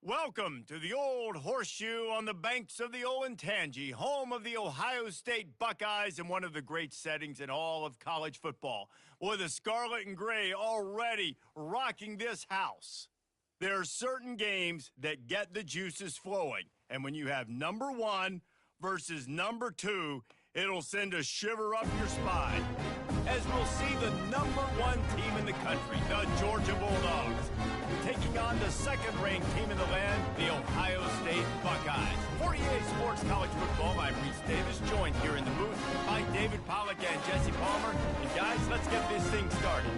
Welcome to the Old Horseshoe on the banks of the Olentangy, home of the Ohio State Buckeyes and one of the great settings in all of college football, with the scarlet and gray already rocking this house. There are certain games that get the juices flowing, and when you have number one versus number two, it'll send a shiver up your spine, as we'll see the number one team in the country, the Georgia Bulldogs, taking on the second-ranked team in the land, the Ohio State Buckeyes. For EA Sports College Football, I'm Reese Davis, joined here in the booth by David Pollack and Jesse Palmer. And guys, let's get this thing started.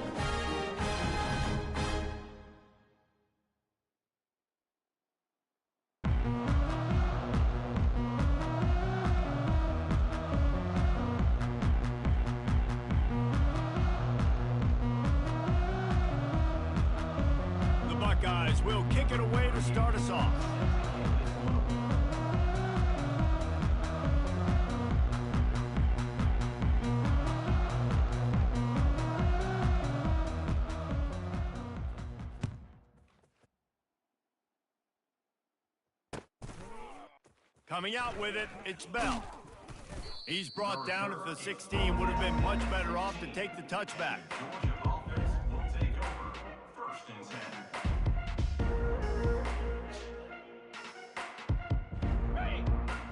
Will kick it away to start us off. Coming out with it, it's Bell. He's brought down at the 16, would have been much better off to take the touchback.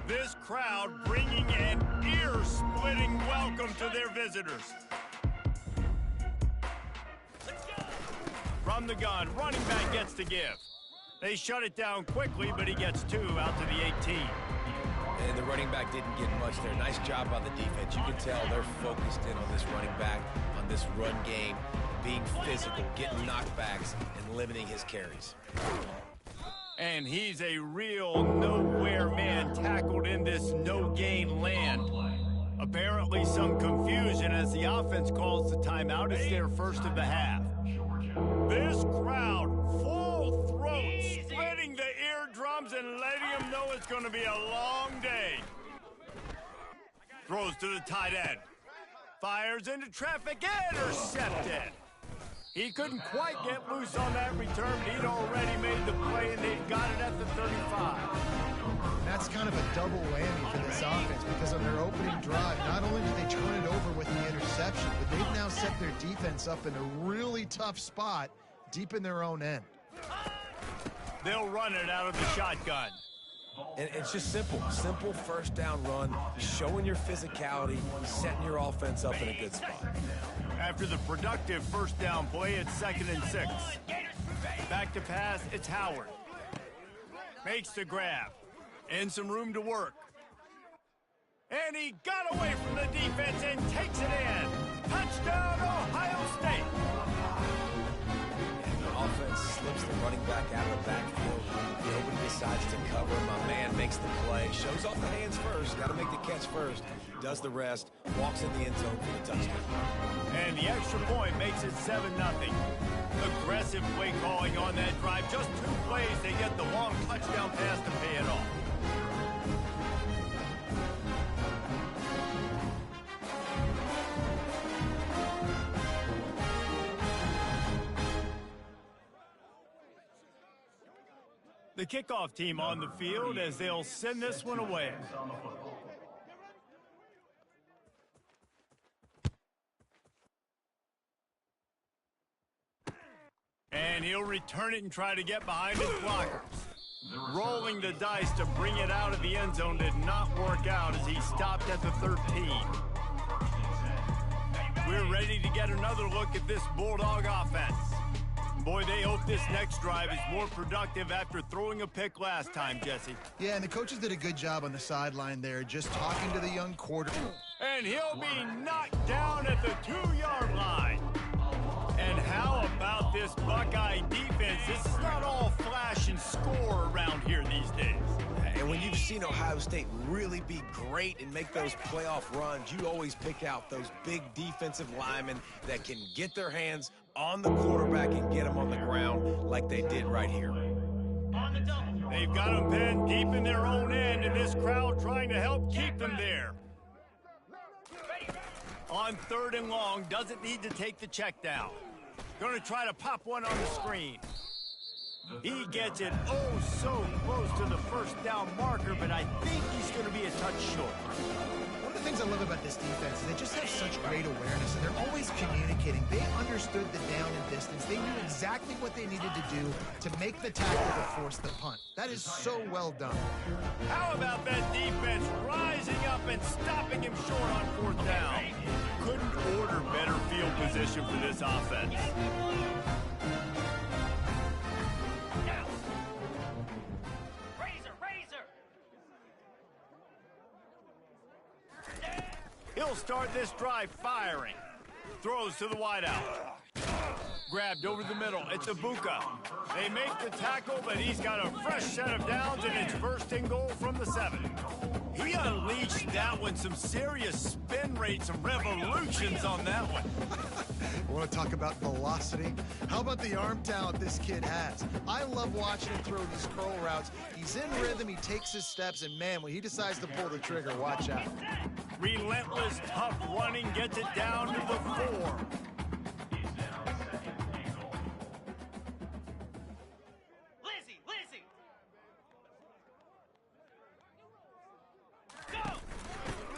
This crowd bringing an ear-splitting welcome to their visitors. From the gun, running back gets to give. They shut it down quickly, but he gets two out to the 18. And the running back didn't get much there. Nice job by the defense. You can tell they're focused in on this running back, on this run game, being physical, getting knockbacks, and limiting his carries. And he's a real nowhere man tackled in this no-gain land. Apparently some confusion as the offense calls the timeout. It's their first of the half. This crowd, full throat, splitting the eardrums and letting them know it's going to be a long day. Throws to the tight end. Fires into traffic, intercepted. He couldn't quite get loose on that return, but he'd already made the play, and they've got it at the 35. That's kind of a double whammy for this offense, because on their opening drive, not only did they turn it over with the interception, but they've now set their defense up in a really tough spot deep in their own end. They'll run it out of the shotgun. And it's just simple first down run, showing your physicality, setting your offense up in a good spot. After the productive first down play, it's 2nd and 6. Back to pass, it's Howard. Makes the grab. And some room to work. And he got away from the defense and takes it in. Touchdown, Ohio State. And the offense slips the running back out of the backfield. Nobody decides to cover. My man makes the play. Shows off the hands first. Got to make the catch first. Does the rest. Walks in the end zone for the touchdown. And the extra point makes it 7-0. Aggressive play calling on that drive. Just 2 plays, they get the long touchdown pass to pay it off. The kickoff team on the field as they'll send this one away. And he'll return it and try to get behind his blockers. Rolling the dice to bring it out of the end zone did not work out as he stopped at the 13. We're ready to get another look at this Bulldog offense. Boy, they hope this next drive is more productive after throwing a pick last time, Jesse. Yeah, and the coaches did a good job on the sideline there, just talking to the young quarterback. And he'll be knocked down at the 2-yard line. And how about this Buckeye defense? This is not all flash and score around here these days. And when you've seen Ohio State really be great and make those playoff runs, you always pick out those big defensive linemen that can get their hands on the quarterback and get them on the ground like they did right here. They've got them pinned deep in their own end, and this crowd trying to help keep them there. On 3rd and long, doesn't need to take the check down. Going to try to pop one on the screen. He gets it oh so close to the first down marker, but I think he's going to be a touch short. One of the things I love about this defense is they just have such great awareness, and they're always communicating. They understood the down and distance. They knew exactly what they needed to do to make the tackle to force the punt. That is so well done. How about that defense rising up and stopping him short on fourth down? Couldn't order better field position for this offense. He'll start this drive firing. Throws to the wideout. Grabbed over the middle. It's Ibuka. They make the tackle, but he's got a fresh set of downs, and it's first and goal from the 7. He unleashed that one. Some serious spin rates, some revolutions on that one. I want to talk about velocity. How about the arm talent this kid has? I love watching him throw these curl routes. He's in rhythm, he takes his steps, and man, when he decides to pull the trigger, watch out. Relentless, tough running gets it down to the 4.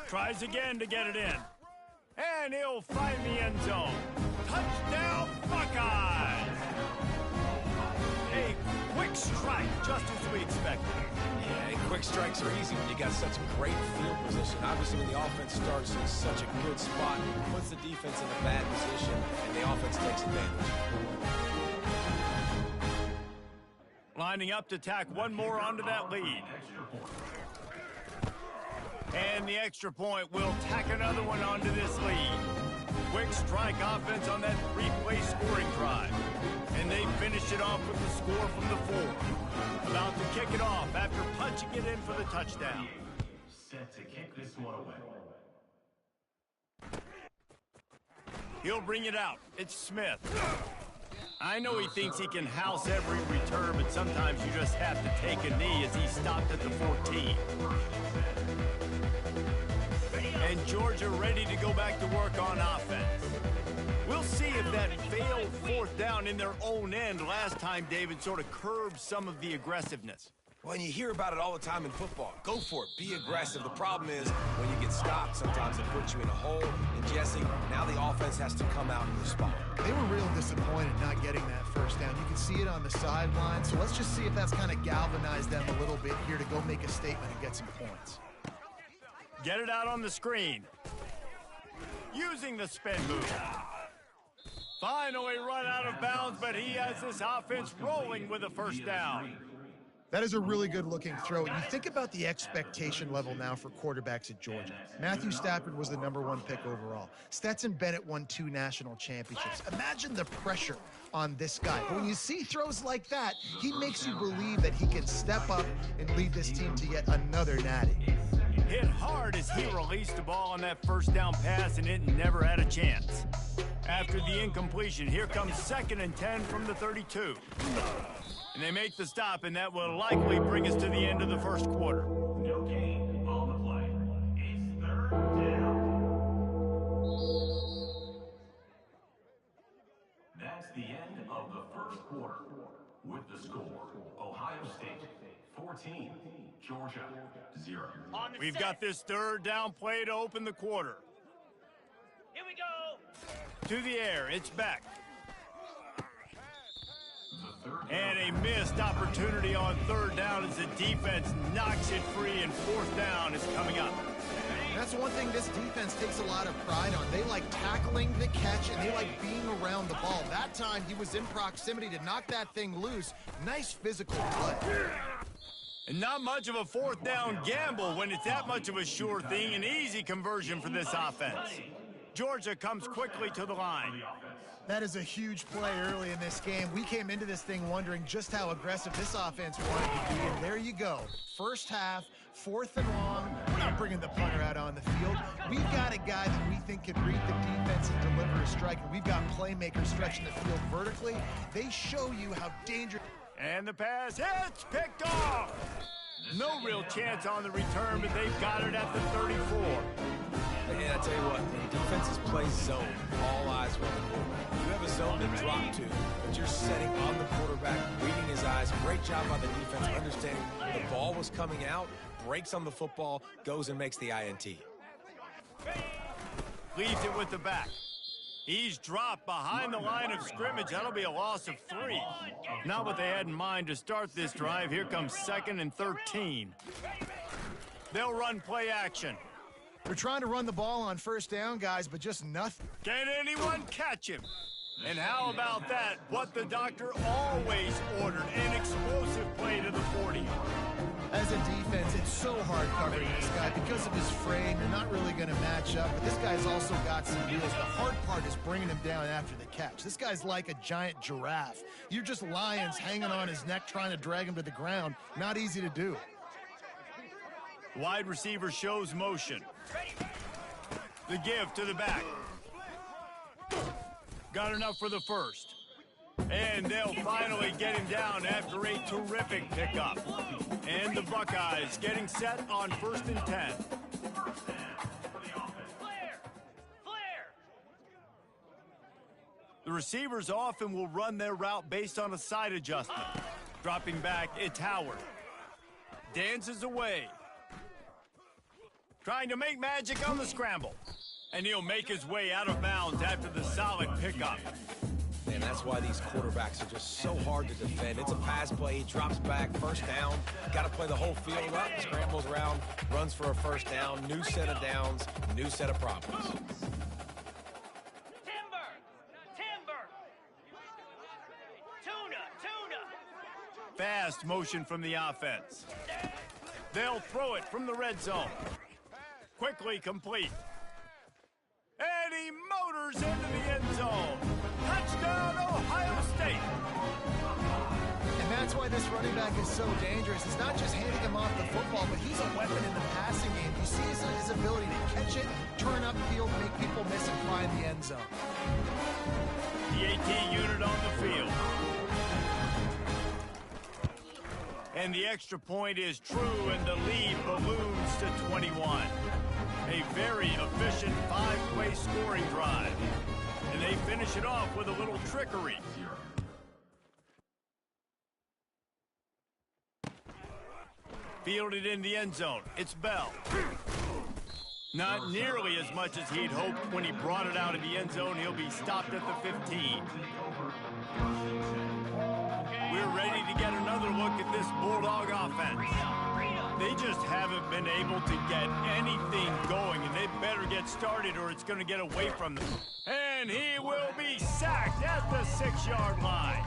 Tries again to get it in. And he'll find the end zone. Touchdown, Buckeyes! A quick strike, just as we expected. Yeah, quick strikes are easy when you got such great field position. Obviously, when the offense starts in such a good spot, it puts the defense in a bad position, and the offense takes advantage. Lining up to tack one more onto that lead. And the extra point will tack another one onto this lead. Quick strike offense on that 3-play scoring drive. And they finish it off with the score from the 4. About to kick it off after punching it in for the touchdown. Set to kick this one away. He'll bring it out. It's Smith. I know he thinks he can house every return, but sometimes you just have to take a knee as he stopped at the 14. And Georgia ready to go back to work on offense. We'll see if that failed fourth down in their own end last time, David, sort of curbed some of the aggressiveness. Well, and you hear about it all the time in football. Go for it. Be aggressive. The problem is when you get stopped, sometimes it puts you in a hole. And, Jesse, now the offense has to come out and respond. They were real disappointed not getting that first down. You can see it on the sideline. So let's just see if that's kind of galvanized them a little bit here to go make a statement and get some points. Get it out on the screen. Using the spin move. Finally run out of bounds, but he has this offense rolling with a first down. That is a really good-looking throw. And you think about the expectation level now for quarterbacks at Georgia. Matthew Stafford was the #1 pick overall. Stetson Bennett won 2 national championships. Imagine the pressure on this guy. But when you see throws like that, he makes you believe that he can step up and lead this team to yet another natty. Hit hard as he released the ball on that first down pass, and it never had a chance. After the incompletion, here comes 2nd and 10 from the 32. And they make the stop, and that will likely bring us to the end of the first quarter. No gain on the play. It's 3rd down. That's the end of the first quarter. With the score, Ohio State 14, Georgia 0. We've got this 3rd down play to open the quarter. Here we go. To the air, it's back. And a missed opportunity on 3rd down as the defense knocks it free, and 4th down is coming up. That's one thing this defense takes a lot of pride on. They like tackling the catch, and they like being around the ball. That time, he was in proximity to knock that thing loose. Nice physical play. And not much of a 4th down gamble when it's that much of a sure thing. An easy conversion for this offense. Georgia comes quickly to the line. That is a huge play early in this game. We came into this thing wondering just how aggressive this offense wanted to be, and there you go. First half, 4th and long. We're not bringing the punter out on the field. We've got a guy that we think can read the defense and deliver a strike, and we've got playmakers stretching the field vertically. They show you how dangerous. And the pass hits, picked off. No real chance on the return, but they've got it at the 34. And I tell you what, when defenses play zone, all eyes are on the quarterback. You have a zone to drop to, but you're setting on the quarterback, reading his eyes. Great job by the defense, understanding the ball was coming out, breaks on the football, goes and makes the INT. Leaves it with the back. He's dropped behind the line of scrimmage. That'll be a loss of 3. Not what they had in mind to start this drive. Here comes 2nd and 13. They'll run play action. They're trying to run the ball on first down, guys, but just nothing. Can anyone catch him? And how about that? What the doctor always ordered, an explosive play to the 40. As a defense, it's so hard covering this guy because of his frame. You're not really going to match up, but this guy's also got some wheels. The hard part is bringing him down after the catch. This guy's like a giant giraffe. You're just lions hanging on his neck trying to drag him to the ground. Not easy to do. Wide receiver shows motion. The give to the back. Got enough for the first. And they'll finally get him down after a terrific pickup. And the Buckeyes getting set on 1st and 10. The receivers often will run their route based on a side adjustment. Dropping back, it's Howard. Dances away. Trying to make magic on the scramble. And he'll make his way out of bounds after the solid pickup. And that's why these quarterbacks are just so hard to defend. It's a pass play, he drops back, first down. Got to play the whole field up, scrambles around, runs for a first down, new set of downs, new set of problems. Timber! Tuna! Fast motion from the offense. They'll throw it from the red zone. Quickly complete. And he motors into the end zone. Touchdown, Ohio State. And that's why this running back is so dangerous. It's not just handing him off the football, but he's a weapon in the passing game. You see his ability to catch it, turn upfield, make people miss, and find the end zone. The AT unit on the field. And the extra point is true, and the lead balloons to 21. A very efficient 5-play scoring drive. And they finish it off with a little trickery. Fielded in the end zone. It's Bell. Not nearly as much as he'd hoped when he brought it out of the end zone. He'll be stopped at the 15. We're ready to get another look at this Bulldog offense. They just haven't been able to get anything going, and they better get started or it's going to get away from them. And he will be sacked at the 6-yard line.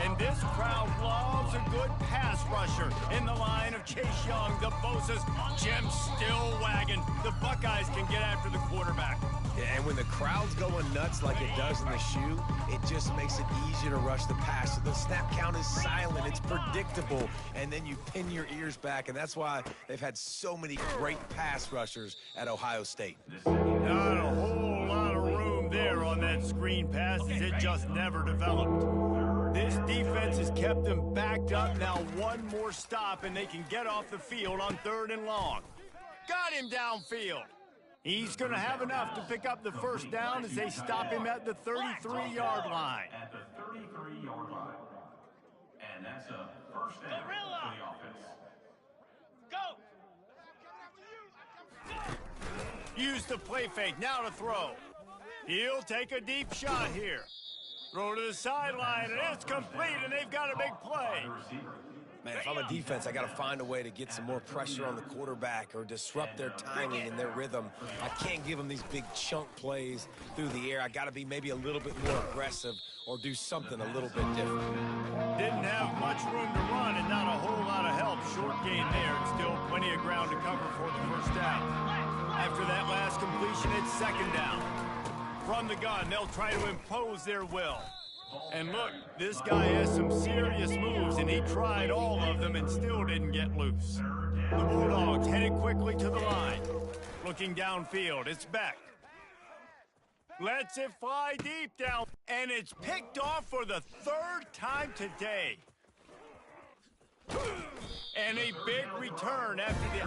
And this crowd loves a good pass rusher in the line of Chase Young, the Bosa's, Jim still wagging. The Buckeyes can get after the quarterback. Yeah, and when the crowd's going nuts like it does in the shoe, it just makes it easier to rush the pass. So the snap count is silent, it's predictable, and then you pin your ears back, and that's why they've had so many great pass rushers at Ohio State. Not a whole lot of room there on that screen pass, as it just never developed. This defense has kept them backed up. Now one more stop, and they can get off the field on 3rd and long. Got him downfield. He's going to have enough to pick up the first down as they stop him at the 33-yard line. At the 33-yard line. And that's a first down for the offense. Go! Use the play fake, now to throw. He'll take a deep shot here. Throw to the sideline, and it's complete, and they've got a big play. Man, if I'm a defense, I got to find a way to get some more pressure on the quarterback or disrupt their timing and their rhythm. I can't give them these big chunk plays through the air. I got to be maybe a little bit more aggressive or do something a little bit different. Didn't have much room to run and not a whole lot of help. Short gain there, and still plenty of ground to cover for the first down. After that last completion, it's 2nd down. From the gun, they'll try to impose their will. And look, this guy has some serious moves, and he tried all of them and still didn't get loose. The Bulldogs headed quickly to the line. Looking downfield, it's Beck. Lets it fly deep down, and it's picked off for the 3rd time today. And a big return after the